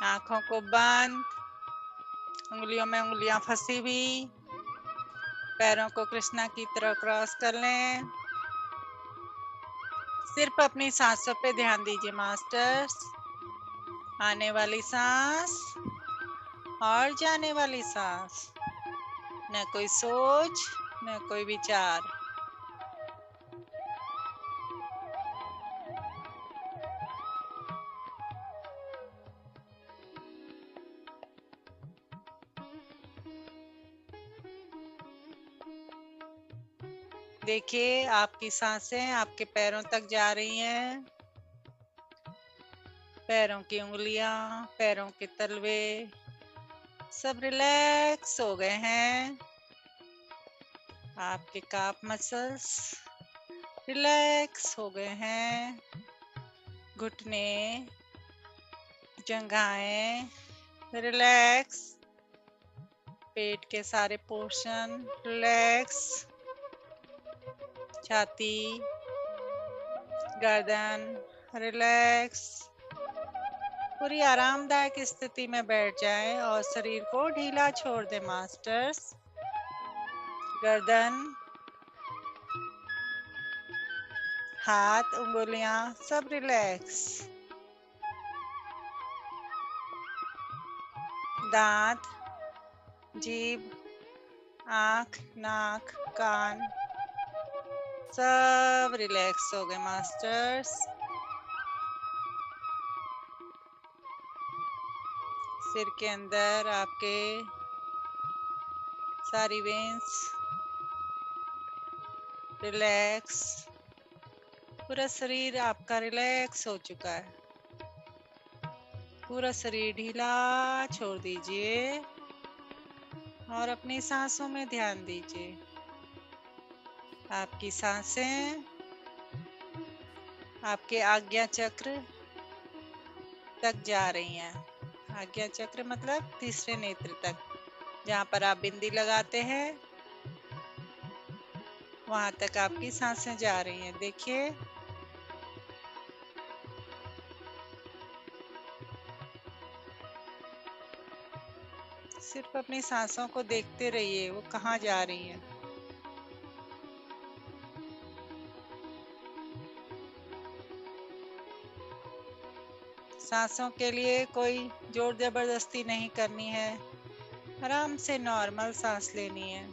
आंखों को बंद, उंगलियों में उंगलियां फंसी हुई, पैरों को कृष्णा की तरह क्रॉस कर लें। सिर्फ अपनी सांसों पे ध्यान दीजिए मास्टर्स। आने वाली सांस और जाने वाली सांस, न कोई सोच, न कोई विचार। देखिए आपकी सांसें आपके पैरों तक जा रही हैं। पैरों की उंगलियां, पैरों के तलवे सब रिलैक्स हो गए हैं। आपके काफ मसल्स रिलैक्स हो गए हैं। घुटने, जंघाएं रिलैक्स, पेट के सारे पोर्शन रिलैक्स, छाती, गर्दन रिलैक्स। पूरी आरामदायक स्थिति में बैठ जाएं और शरीर को ढीला छोड़ दें मास्टर्स। गर्दन, हाथ, उंगलियां सब रिलैक्स। दांत, जीभ, आंख, नाक, कान सब रिलैक्स हो गए मास्टर्स। सिर के अंदर आपके सारी वेन्स रिलैक्स। पूरा शरीर आपका रिलैक्स हो चुका है। पूरा शरीर ढीला छोड़ दीजिए और अपनी सांसों में ध्यान दीजिए। आपकी सांसें आपके आज्ञा चक्र तक जा रही हैं। आज्ञा चक्र मतलब तीसरे नेत्र तक, जहाँ पर आप बिंदी लगाते हैं वहां तक आपकी सांसें जा रही हैं। देखिए सिर्फ अपनी सांसों को देखते रहिए, वो कहाँ जा रही हैं। सांसों के लिए कोई जोर जबरदस्ती नहीं करनी है, आराम से नॉर्मल सांस लेनी है।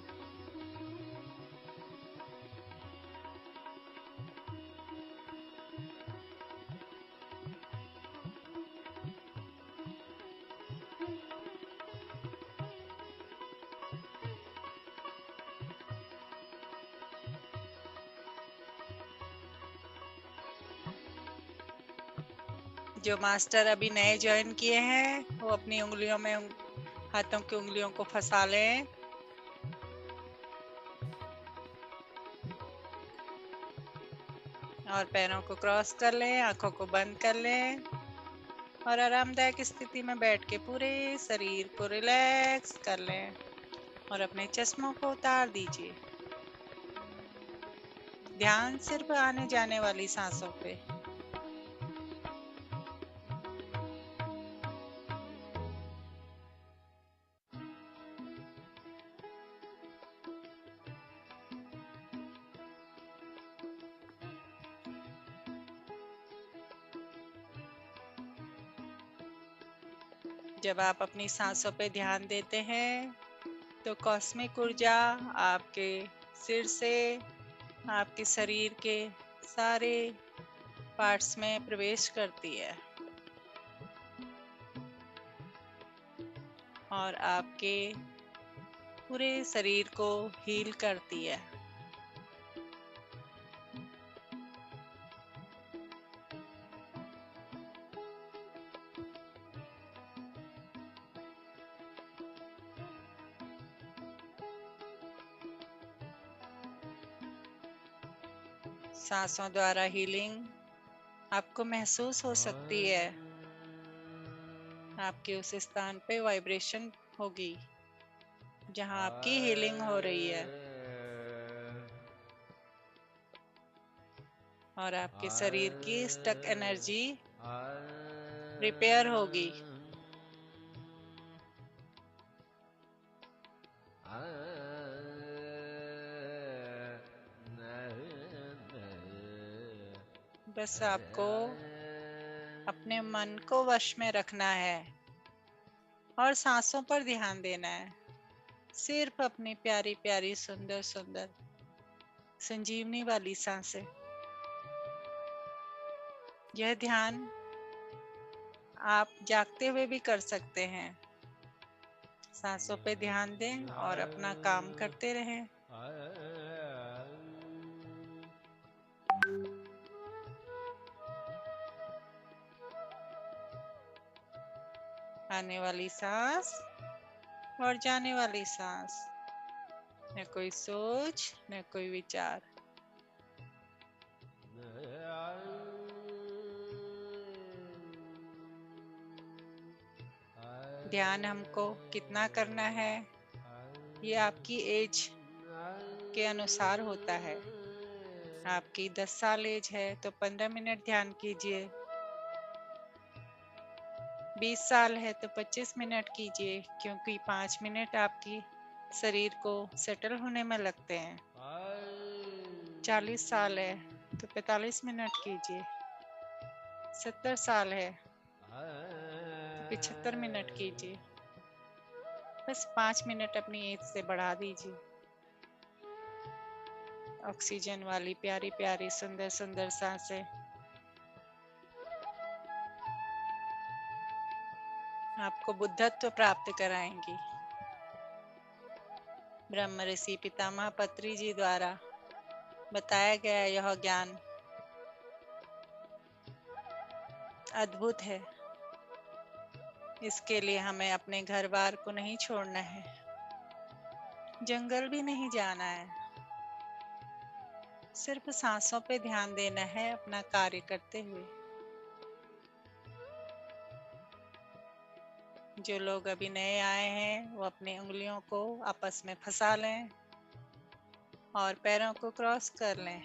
जो मास्टर अभी नए ज्वाइन किए हैं वो अपनी उंगलियों में हाथों की उंगलियों को फंसा लें और पैरों को क्रॉस कर लें, आंखों को बंद कर लें और आरामदायक स्थिति में बैठ के पूरे शरीर को रिलैक्स कर लें और अपने चश्मों को उतार दीजिए। ध्यान सिर्फ आने जाने वाली सांसों पे। जब आप अपनी सांसों पे ध्यान देते हैं तो कॉस्मिक ऊर्जा आपके सिर से आपके शरीर के सारे पार्ट्स में प्रवेश करती है और आपके पूरे शरीर को हील करती है। सांसों द्वारा हीलिंग आपको महसूस हो सकती है। आपके उस स्थान पे वाइब्रेशन होगी जहां आपकी हीलिंग हो रही है और आपके शरीर की स्टक एनर्जी रिपेयर होगी। बस आपको अपने मन को वश में रखना है और सांसों पर ध्यान देना है। सिर्फ अपनी प्यारी प्यारी सुंदर सुंदर संजीवनी वाली सांसें। यह ध्यान आप जागते हुए भी कर सकते हैं। सांसों पे ध्यान दें और अपना काम करते रहें। आने वाली सांस और जाने वाली सांस, न कोई सोच न कोई विचार। ध्यान हमको कितना करना है, ये आपकी एज के अनुसार होता है। आपकी 10 साल एज है तो 15 मिनट ध्यान कीजिए। 20 साल है तो 25 मिनट कीजिए, क्योंकि 5 मिनट आपकी शरीर को सेटल होने में लगते हैं। 40 साल है तो 45 मिनट कीजिए। 70 साल है तो 75 मिनट कीजिए। बस 5 मिनट अपनी एज से बढ़ा दीजिए। ऑक्सीजन वाली प्यारी प्यारी सुंदर सुंदर सांसें आपको बुद्धत्व प्राप्त कराएंगी। ब्रह्म ऋषि पितामह पत्री जी द्वारा बताया गया यह ज्ञान अद्भुत है। इसके लिए हमें अपने घर बार को नहीं छोड़ना है, जंगल भी नहीं जाना है। सिर्फ सांसों पे ध्यान देना है अपना कार्य करते हुए। जो लोग अभी नए आए हैं वो अपनी उंगलियों को आपस में फंसा लें और पैरों को क्रॉस कर लें।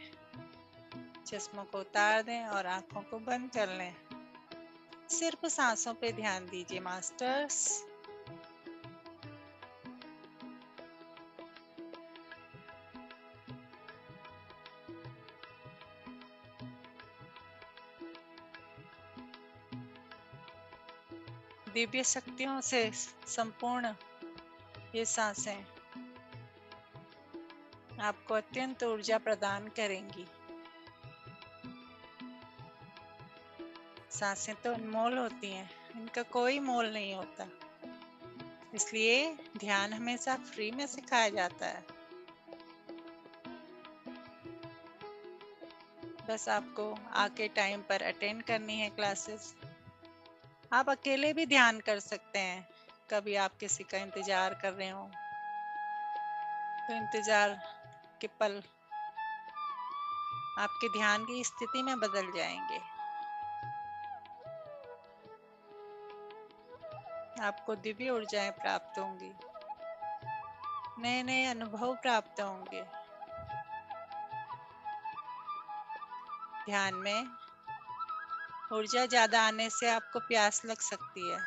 चश्मों को उतार दें और आंखों को बंद कर लें। सिर्फ सांसों पे ध्यान दीजिए मास्टर्स। दिव्य शक्तियों से संपूर्ण ये सांसें आपको अत्यंत ऊर्जा प्रदान करेंगी। सांसें तो अनमोल होती हैं, इनका कोई मोल नहीं होता। इसलिए ध्यान हमेशा फ्री में सिखाया जाता है। बस आपको आके टाइम पर अटेंड करनी है क्लासेस। आप अकेले भी ध्यान कर सकते हैं। कभी आप किसी का इंतजार कर रहे हो तो इंतजार के पल आपके ध्यान की स्थिति में बदल जाएंगे। आपको दिव्य ऊर्जाएं प्राप्त होंगी, नए नए अनुभव प्राप्त होंगे। ध्यान में ऊर्जा ज्यादा आने से आपको प्यास लग सकती है।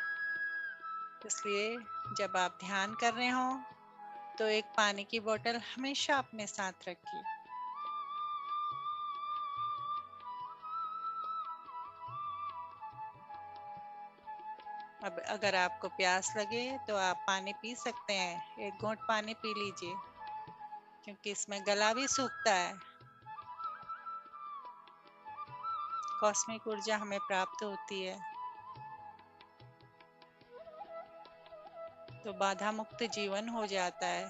इसलिए जब आप ध्यान कर रहे हो तो एक पानी की बोतल हमेशा अपने साथ रखिए। अब अगर आपको प्यास लगे तो आप पानी पी सकते हैं। एक घूंट पानी पी लीजिए, क्योंकि इसमें गला भी सूखता है। कॉस्मिक ऊर्जा हमें प्राप्त होती है तो बाधा मुक्त जीवन हो जाता है।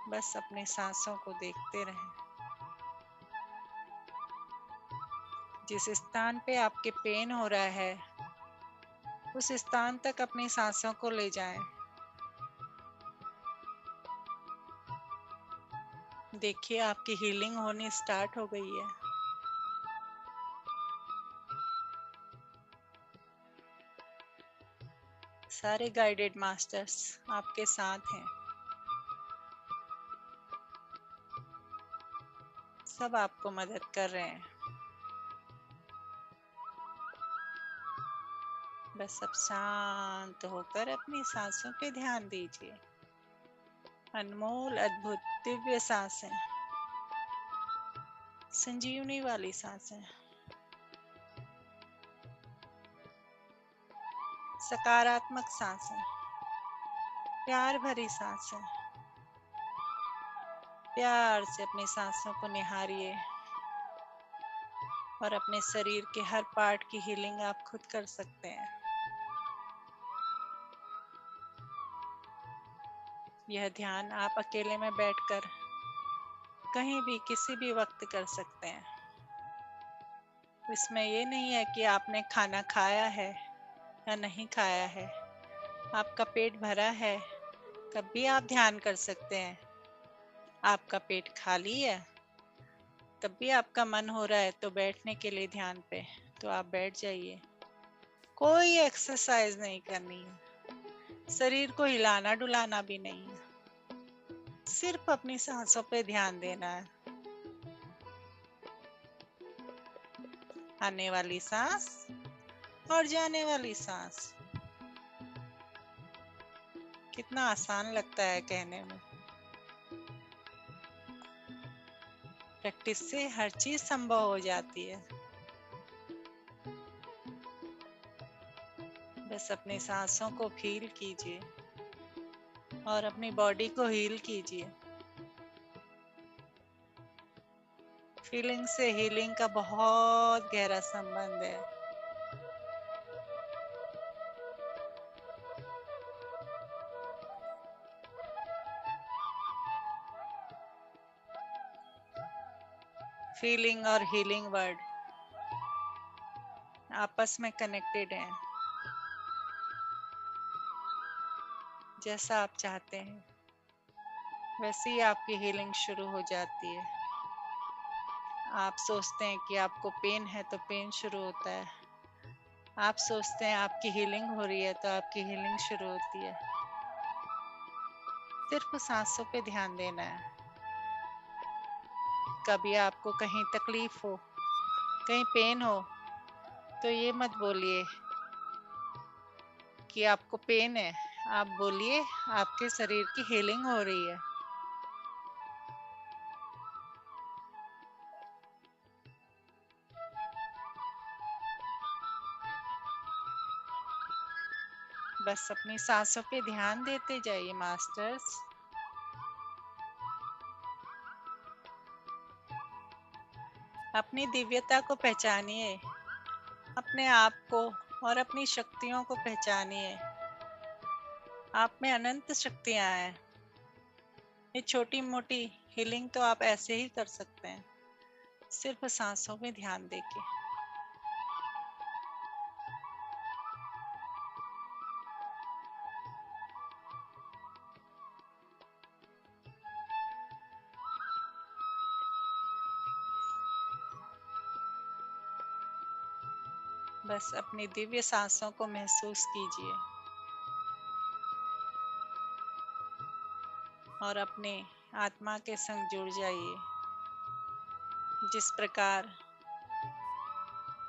बस अपनी सांसों को देखते रहें। जिस स्थान पे आपके पेन हो रहा है उस स्थान तक अपनी सांसों को ले जाएं। देखिए आपकी हीलिंग होनी स्टार्ट हो गई है। सारे गाइडेड मास्टर्स आपके साथ हैं। सब आपको मदद कर रहे हैं। बस अब शांत होकर अपनी सांसों पे ध्यान दीजिए। अनमोल, अद्भुत, दिव्य सांसें, संजीवनी वाली सांसें, सकारात्मक सांसें, प्यार भरी सांसें। प्यार से अपनी सांसों को निहारिए और अपने शरीर के हर पार्ट की हीलिंग आप खुद कर सकते हैं। यह ध्यान आप अकेले में बैठकर कहीं भी किसी भी वक्त कर सकते हैं। इसमें ये नहीं है कि आपने खाना खाया है या नहीं खाया है, आपका पेट भरा है तब भी आप ध्यान कर सकते हैं। आपका पेट खाली है तब भी आपका मन हो रहा है तो बैठने के लिए ध्यान पे, तो आप बैठ जाइए। कोई एक्सरसाइज नहीं करनी है, शरीर को हिलाना डुलाना भी नहीं है, सिर्फ अपनी सांसों पे ध्यान देना है। आने वाली सांस और जाने वाली सांस। कितना आसान लगता है कहने में। प्रैक्टिस से हर चीज संभव हो जाती है। बस अपनी सांसों को फील कीजिए और अपनी बॉडी को हील कीजिए। फीलिंग से हीलिंग का बहुत गहरा संबंध है। फीलिंग और हीलिंग वर्ड आपस में कनेक्टेड हैं। जैसा आप चाहते हैं वैसे ही आपकी हीलिंग शुरू हो जाती है। आप सोचते हैं कि आपको पेन है तो पेन शुरू होता है। आप सोचते हैं आपकी हीलिंग हो रही है तो आपकी हीलिंग शुरू होती है। सिर्फ सांसों पे ध्यान देना है। कभी आपको कहीं तकलीफ हो, कहीं पेन हो, तो ये मत बोलिए कि आपको पेन है। आप बोलिए आपके शरीर की हीलिंग हो रही है। बस अपनी सांसों पे ध्यान देते जाइए मास्टर्स। अपनी दिव्यता को पहचानिए, अपने आप को और अपनी शक्तियों को पहचानिए। आप में अनंत शक्तियां हैं। ये छोटी मोटी हीलिंग तो आप ऐसे ही कर सकते हैं, सिर्फ सांसों में ध्यान देके। बस अपनी दिव्य सांसों को महसूस कीजिए और अपने आत्मा के संग जुड़ जाइए। जिस प्रकार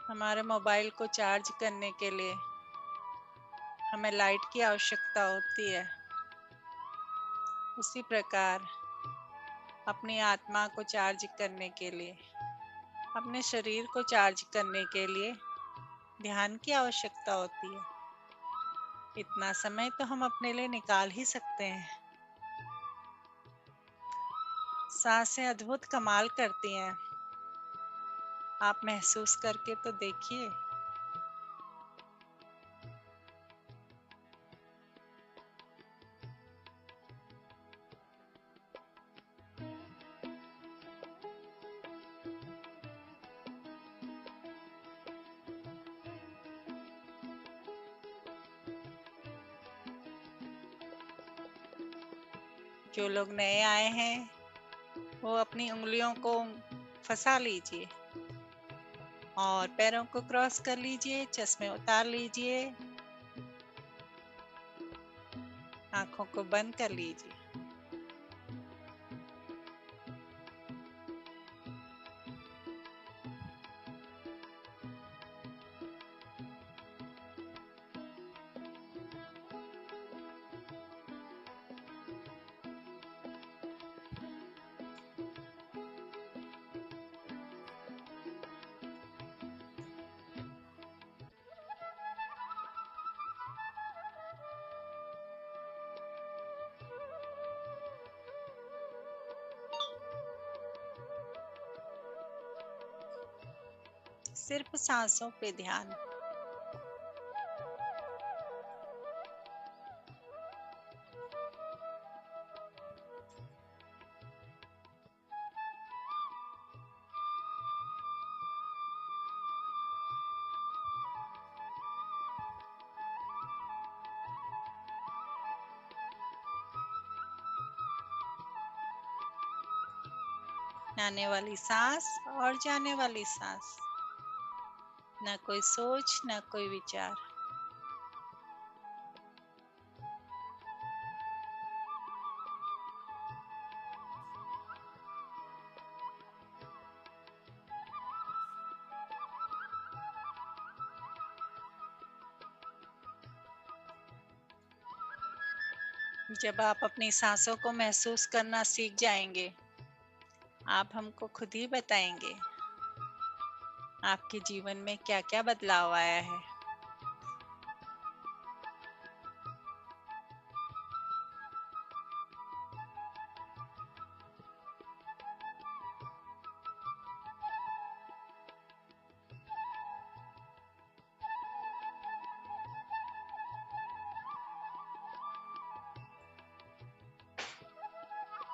हमारे मोबाइल को चार्ज करने के लिए हमें लाइट की आवश्यकता होती है, उसी प्रकार अपनी आत्मा को चार्ज करने के लिए, अपने शरीर को चार्ज करने के लिए ध्यान की आवश्यकता होती है। इतना समय तो हम अपने लिए निकाल ही सकते हैं। सांसें अद्भुत कमाल करती हैं। आप महसूस करके तो देखिए। जो लोग नए आए हैं वो अपनी उंगलियों को फंसा लीजिए और पैरों को क्रॉस कर लीजिए, चश्मे उतार लीजिए, आंखों को बंद कर लीजिए। सिर्फ सांसों पे ध्यान। आने वाली सांस और जाने वाली सांस, ना कोई सोच ना कोई विचार। जब आप अपनी सांसों को महसूस करना सीख जाएंगे, आप हमको खुद ही बताएंगे आपके जीवन में क्या क्या बदलाव आया है।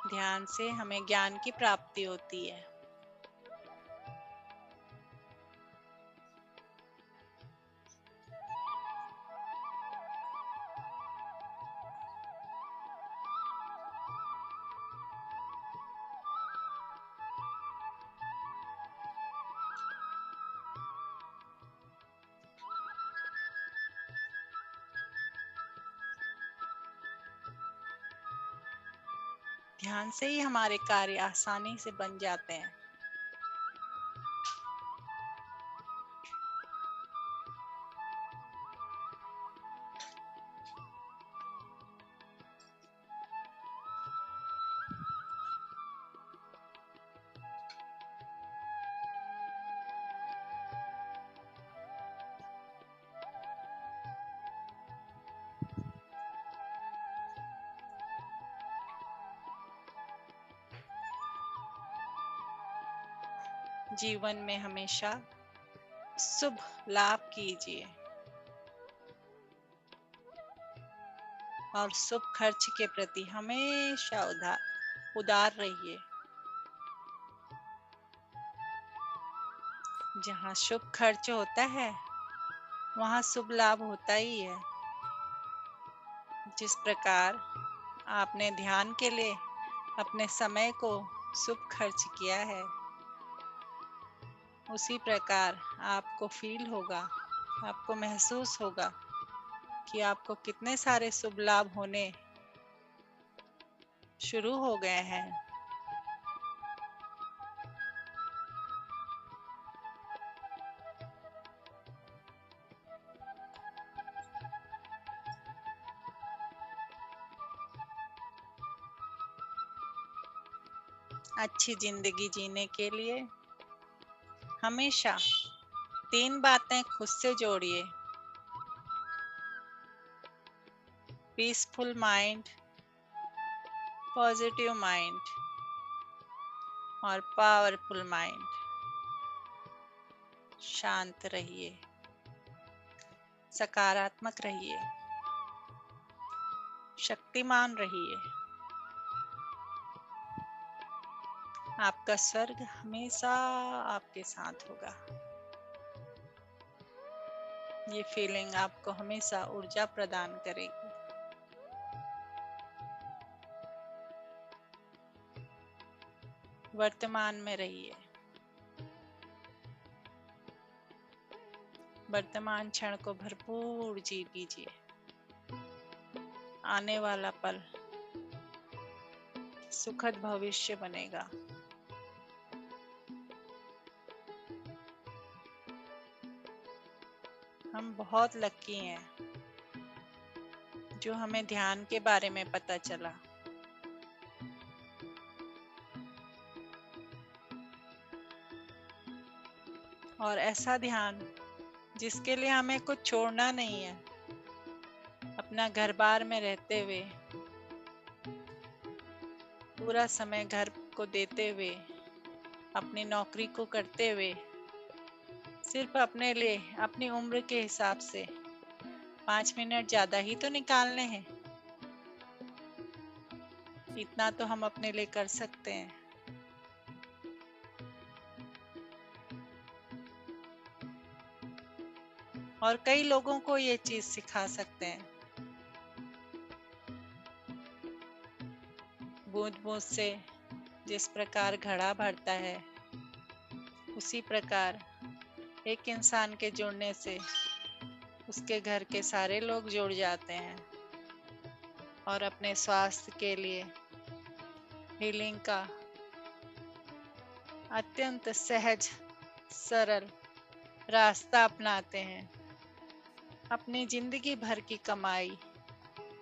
ध्यान से हमें ज्ञान की प्राप्ति होती है। ध्यान से ही हमारे कार्य आसानी से बन जाते हैं। जीवन में हमेशा शुभ लाभ कीजिए और शुभ खर्च के प्रति हमेशा उदार रहिए। जहाँ शुभ खर्च होता है, वहाँ शुभ लाभ होता ही है। जिस प्रकार आपने ध्यान के लिए अपने समय को शुभ खर्च किया है, उसी प्रकार आपको फील होगा, आपको महसूस होगा कि आपको कितने सारे शुभ लाभ होने शुरू हो गए हैं। अच्छी जिंदगी जीने के लिए हमेशा 3 बातें खुद से जोड़िए: पीसफुल माइंड, पॉजिटिव माइंड और पावरफुल माइंड। शांत रहिए, सकारात्मक रहिए, शक्तिमान रहिए। आपका स्वर्ग हमेशा आपके साथ होगा। ये फीलिंग आपको हमेशा ऊर्जा प्रदान करेगी। वर्तमान में रहिए। वर्तमान क्षण को भरपूर जी लीजिए। आने वाला पल सुखद भविष्य बनेगा। हम बहुत लकी हैं जो हमें ध्यान के बारे में पता चला। और ऐसा ध्यान जिसके लिए हमें कुछ छोड़ना नहीं है। अपना घर बार में रहते हुए, पूरा समय घर को देते हुए, अपनी नौकरी को करते हुए, सिर्फ अपने लिए अपनी उम्र के हिसाब से 5 मिनट ज्यादा ही तो निकालने हैं। इतना तो हम अपने लिए कर सकते हैं। और कई लोगों को ये चीज सिखा सकते हैं। बूंद बूंद से जिस प्रकार घड़ा भरता है, उसी प्रकार एक इंसान के जुड़ने से उसके घर के सारे लोग जुड़ जाते हैं और अपने स्वास्थ्य के लिए हीलिंग का अत्यंत सहज सरल रास्ता अपनाते हैं। अपनी जिंदगी भर की कमाई,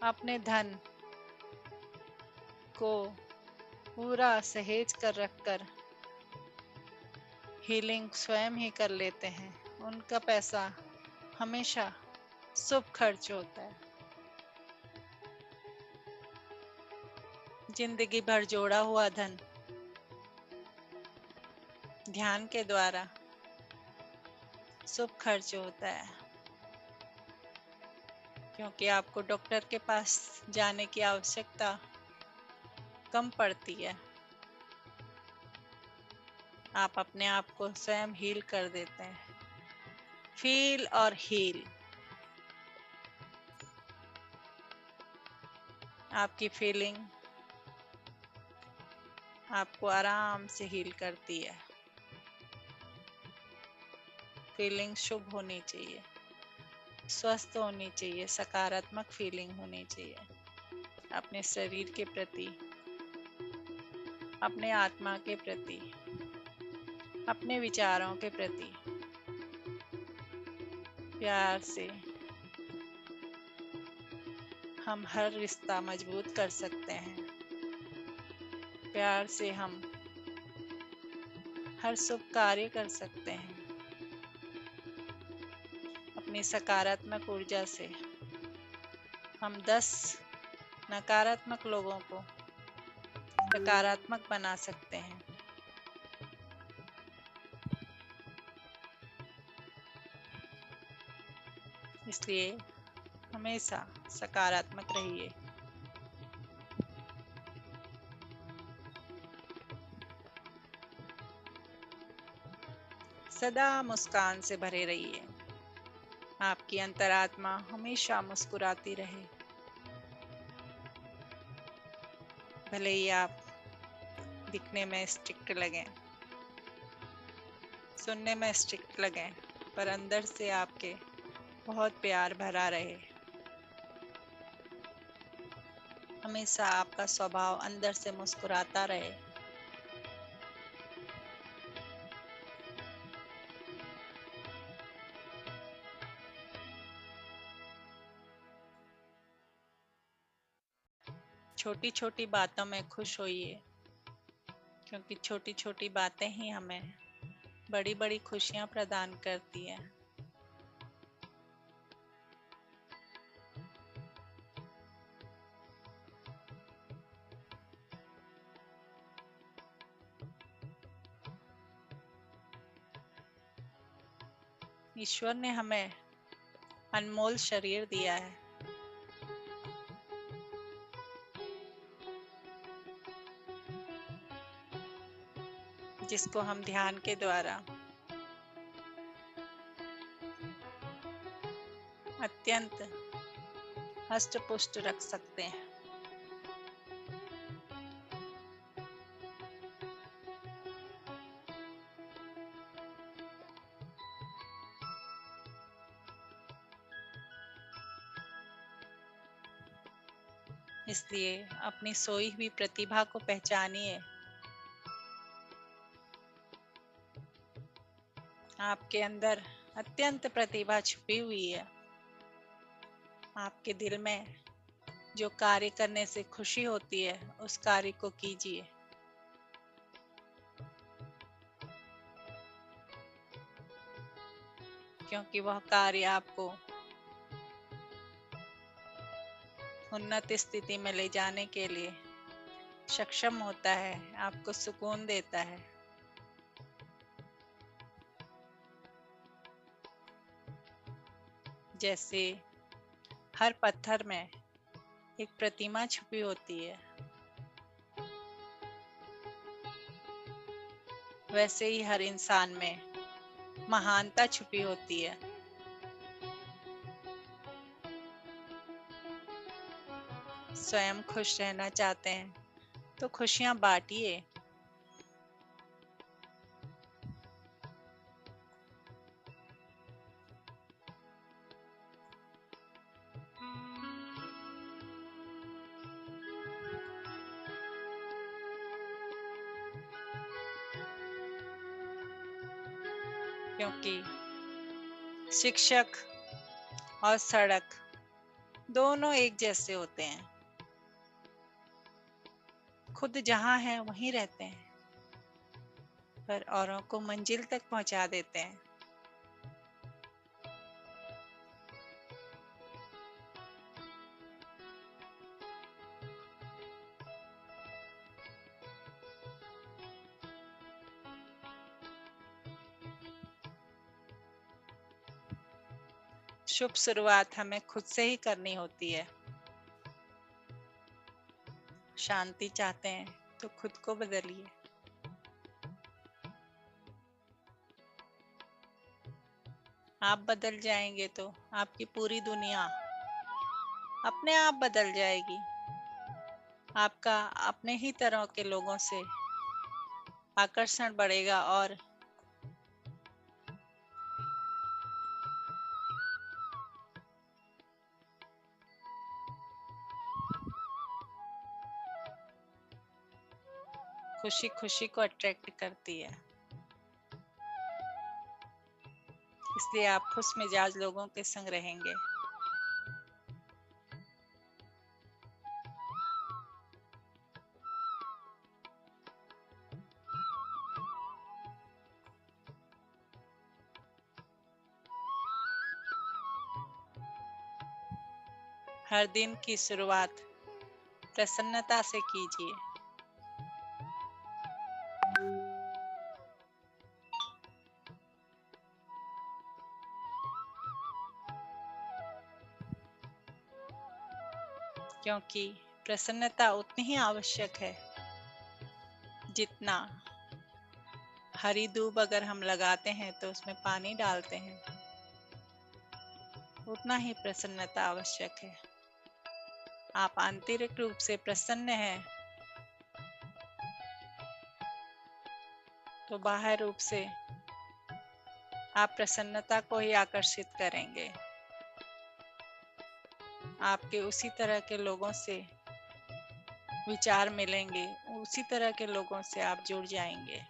अपने धन को पूरा सहेज कर रखकर हीलिंग स्वयं ही कर लेते हैं। उनका पैसा हमेशा शुभ खर्च होता है। जिंदगी भर जोड़ा हुआ धन ध्यान के द्वारा शुभ खर्च होता है, क्योंकि आपको डॉक्टर के पास जाने की आवश्यकता कम पड़ती है। आप अपने आप को स्वयं हील कर देते हैं। फील और हील। आपकी फीलिंग आपको आराम से हील करती है। फीलिंग शुभ होनी चाहिए, स्वस्थ होनी चाहिए, सकारात्मक फीलिंग होनी चाहिए अपने शरीर के प्रति, अपने आत्मा के प्रति, अपने विचारों के प्रति। प्यार से हम हर रिश्ता मजबूत कर सकते हैं। प्यार से हम हर शुभ कार्य कर सकते हैं। अपनी सकारात्मक ऊर्जा से हम 10 नकारात्मक लोगों को सकारात्मक बना सकते हैं। इसलिए हमेशा सकारात्मक रहिए। सदा मुस्कान से भरे रहिए। आपकी अंतरात्मा हमेशा मुस्कुराती रहे। भले ही आप दिखने में स्ट्रिक्ट लगें, सुनने में स्ट्रिक्ट लगें, पर अंदर से आपके बहुत प्यार भरा रहे। हमेशा आपका स्वभाव अंदर से मुस्कुराता रहे। छोटी छोटी बातों में खुश होइए, क्योंकि छोटी छोटी बातें ही हमें बड़ी बड़ी खुशियां प्रदान करती हैं। ईश्वर ने हमें अनमोल शरीर दिया है, जिसको हम ध्यान के द्वारा अत्यंत हष्ट पुष्ट रख सकते हैं। इसलिए अपनी सोई हुई प्रतिभा को पहचानिए। आपके अंदर अत्यंत प्रतिभा छुपी हुई है। आपके दिल में जो कार्य करने से खुशी होती है, उस कार्य को कीजिए। क्योंकि वह कार्य आपको उन्नत स्थिति में ले जाने के लिए सक्षम होता है, आपको सुकून देता है। जैसे हर पत्थर में एक प्रतिमा छुपी होती है, वैसे ही हर इंसान में महानता छुपी होती है। स्वयं खुश रहना चाहते हैं तो खुशियां बांटिए। क्योंकि शिक्षक और सड़क दोनों एक जैसे होते हैं। खुद जहाँ हैं वहीं रहते हैं, पर औरों को मंजिल तक पहुंचा देते हैं। शुभ शुरुआत हमें खुद से ही करनी होती है। शांति चाहते हैं तो खुद को बदलिए। आप बदल जाएंगे तो आपकी पूरी दुनिया अपने आप बदल जाएगी। आपका अपने ही तरह के लोगों से आकर्षण बढ़ेगा और खुशी खुशी को अट्रैक्ट करती है। इसलिए आप खुश मिजाज लोगों के संग रहेंगे। हर दिन की शुरुआत प्रसन्नता से कीजिए। क्योंकि प्रसन्नता उतनी ही आवश्यक है जितना हरी दूब अगर हम लगाते हैं तो उसमें पानी डालते हैं, उतना ही प्रसन्नता आवश्यक है। आप आंतरिक रूप से प्रसन्न हैं तो बाहर रूप से आप प्रसन्नता को ही आकर्षित करेंगे। आपके उसी तरह के लोगों से विचार मिलेंगे, उसी तरह के लोगों से आप जुड़ जाएंगे।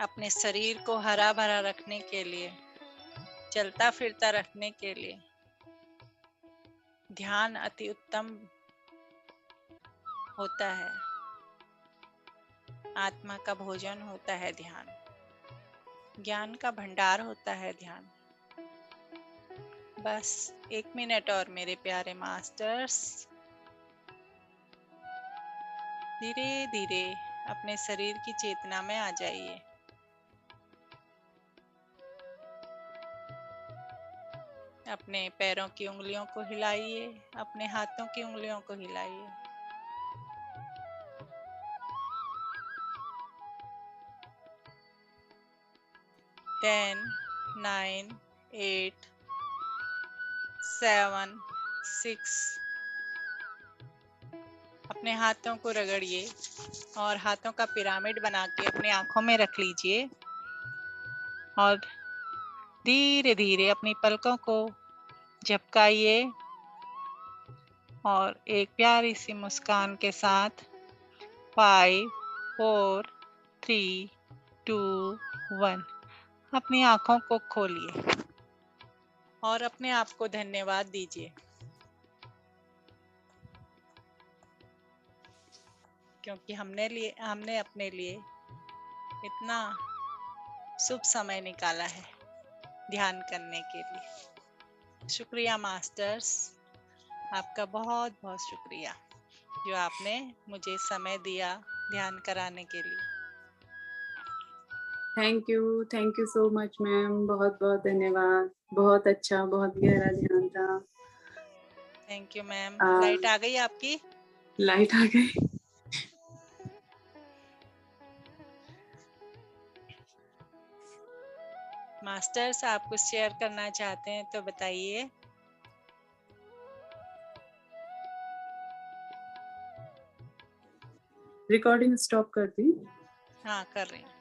अपने शरीर को हरा भरा रखने के लिए, चलता फिरता रखने के लिए ध्यान अति उत्तम होता है। आत्मा का भोजन होता है ध्यान, ज्ञान का भंडार होता है ध्यान। बस 1 मिनट और मेरे प्यारे मास्टर्स। धीरे धीरे अपने शरीर की चेतना में आ जाइए। अपने पैरों की उंगलियों को हिलाइए, अपने हाथों की उंगलियों को हिलाइए। टेन, 9, 8, 7, 6। अपने हाथों को रगड़िए और हाथों का पिरामिड बना के अपने आंखों में रख लीजिए और धीरे धीरे अपनी पलकों को झपकाइए और एक प्यारी सी मुस्कान के साथ 5, 4, 3, 2, 1 अपनी आंखों को खोलिए और अपने आप को धन्यवाद दीजिए। क्योंकि हमने अपने लिए इतना शुभ समय निकाला है ध्यान करने के लिए। शुक्रिया मास्टर्स, आपका बहुत बहुत शुक्रिया जो आपने मुझे समय दिया ध्यान कराने के लिए। Thank you so much ma'am, बहुत बहुत धन्यवाद। बहुत अच्छा, बहुत गहरा ध्यान था। Thank you ma'am. आ, लाइट आ गई आपकी? लाइट आ गई। मास्टर्स, आप कुछ शेयर करना चाहते हैं तो बताइए। रिकॉर्डिंग स्टॉप कर दी। हाँ, कर रही हूँ।